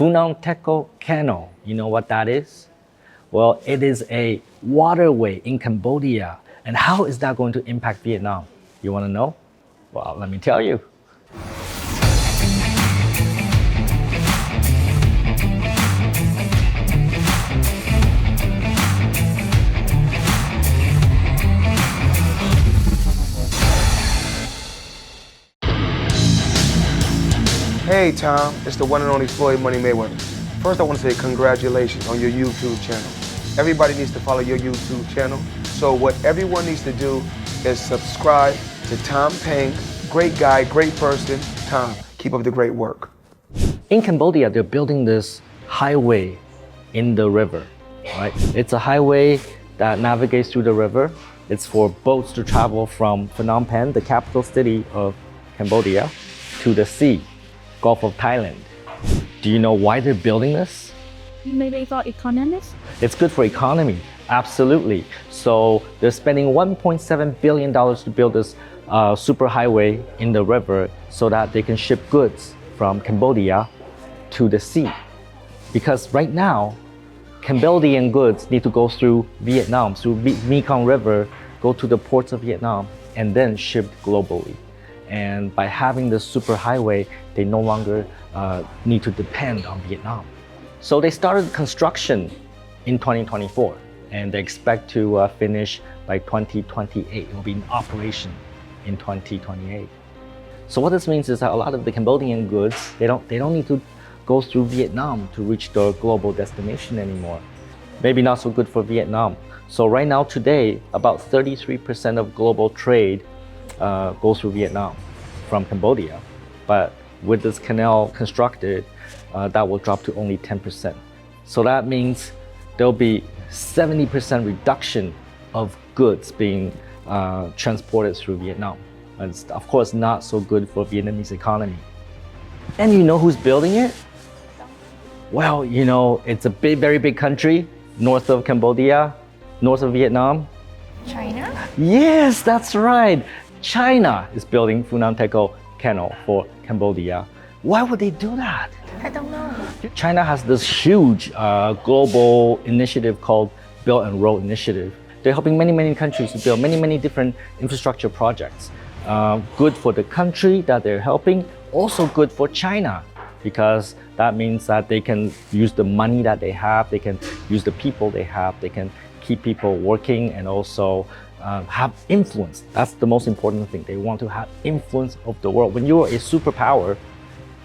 Phnom Techo Canal, you know what that is? Well, it is a waterway in Cambodia. And how is that going to impact Vietnam? You want to know? Well, let me tell you. Hey Tom, it's the one and only Floyd Money Mayweather. First I want to say congratulations on your YouTube channel. Everybody needs to follow your YouTube channel. So what everyone needs to do is subscribe to Tom Peng. Great guy, great person. Tom, keep up the great work. In Cambodia, they're building this highway in the river, right? It's a highway that navigates through the river. It's for boats to travel from Phnom Penh, the capital city of Cambodia, to the sea. Gulf of Thailand. Do you know why they're building this? Maybe for economics? It's good for economy, absolutely. So they're spending $1.7 billion to build this superhighway in the river so that they can ship goods from Cambodia to the sea. Because right now, Cambodian goods need to go through Vietnam, through Mekong River, go to the ports of Vietnam, and then shipped globally. And by having this superhighway, they no longer need to depend on Vietnam. So they started construction in 2024, and they expect to finish by 2028. It will be in operation in 2028. So what this means is that a lot of the Cambodian goods, they don't need to go through Vietnam to reach their global destination anymore. Maybe not so good for Vietnam. So right now, today, about 33% of global trade goes through Vietnam from Cambodia. But with this canal constructed, that will drop to only 10%. So that means there'll be 70% reduction of goods being transported through Vietnam. And it's of course not so good for Vietnamese economy. And you know who's building it? Well, you know, it's a very big country, north of Cambodia, north of Vietnam. China? Yes, that's right. China is building Phù Nam Techo Canal for Cambodia. Why would they do that? I don't know. China has this huge global initiative called Belt and Road Initiative. They're helping many countries to build many different infrastructure projects. Good for the country that they're helping, also good for China, because that means that they can use the money that they have, they can use the people they have, they can keep people working and also have influence. That's the most important thing. They want to have influence of the world. When you're a superpower,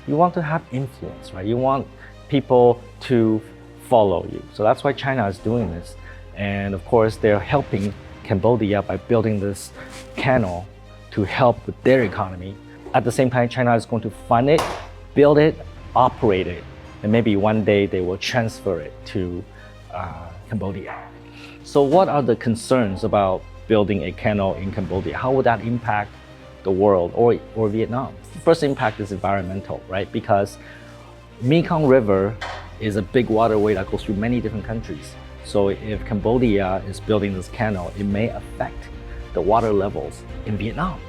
you want to have influence, right? You want people to follow you. So that's why China is doing this. And of course, they're helping Cambodia by building this canal to help with their economy. At the same time, China is going to fund it, build it, operate it, and maybe one day they will transfer it to Cambodia. So what are the concerns about building a canal in Cambodia? How would that impact the world or Vietnam? The first impact is environmental, right? Because Mekong River is a big waterway that goes through many different countries. So if Cambodia is building this canal, it may affect the water levels in Vietnam.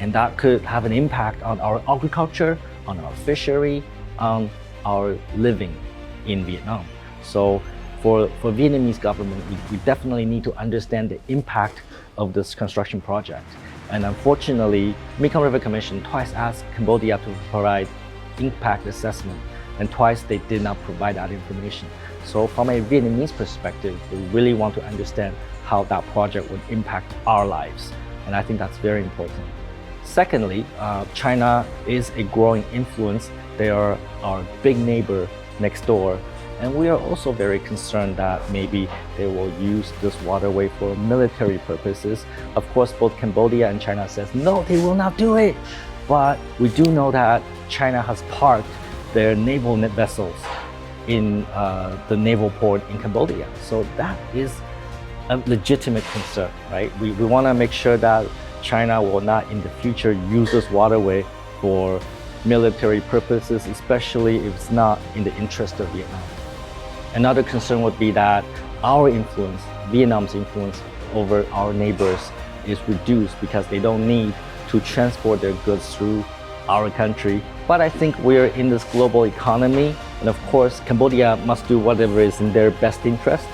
And that could have an impact on our agriculture, on our fishery, on our living in Vietnam. So for Vietnamese government, we definitely need to understand the impact of this construction project. And unfortunately, Mekong River Commission twice asked Cambodia to provide impact assessment, and twice they did not provide that information. So from a Vietnamese perspective, we really want to understand how that project would impact our lives. And I think that's very important. Secondly, China is a growing influence. They are our big neighbor next door. And we are also very concerned that maybe they will use this waterway for military purposes. Of course, both Cambodia and China says, no, they will not do it. But we do know that China has parked their naval vessels in the naval port in Cambodia. So that is a legitimate concern, right? We want to make sure that China will not in the future use this waterway for military purposes, especially if it's not in the interest of Vietnam. Another concern would be that our influence, Vietnam's influence over our neighbors is reduced because they don't need to transport their goods through our country. But I think we're in this global economy And of course, Cambodia must do whatever is in their best interest.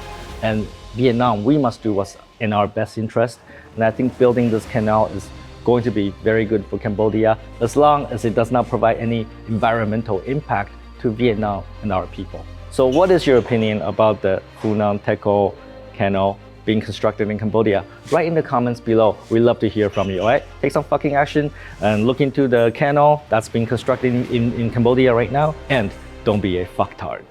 And Vietnam, we must do what's in our best interest. And I think building this canal is going to be very good for Cambodia, as long as it does not provide any environmental impact to Vietnam and our people. So what is your opinion about the Phù Nam Techo canal being constructed in Cambodia? Write in the comments below. We love to hear from you, all right? Take some fucking action and look into the canal that's being constructed in Cambodia right now. And don't be a fucktard.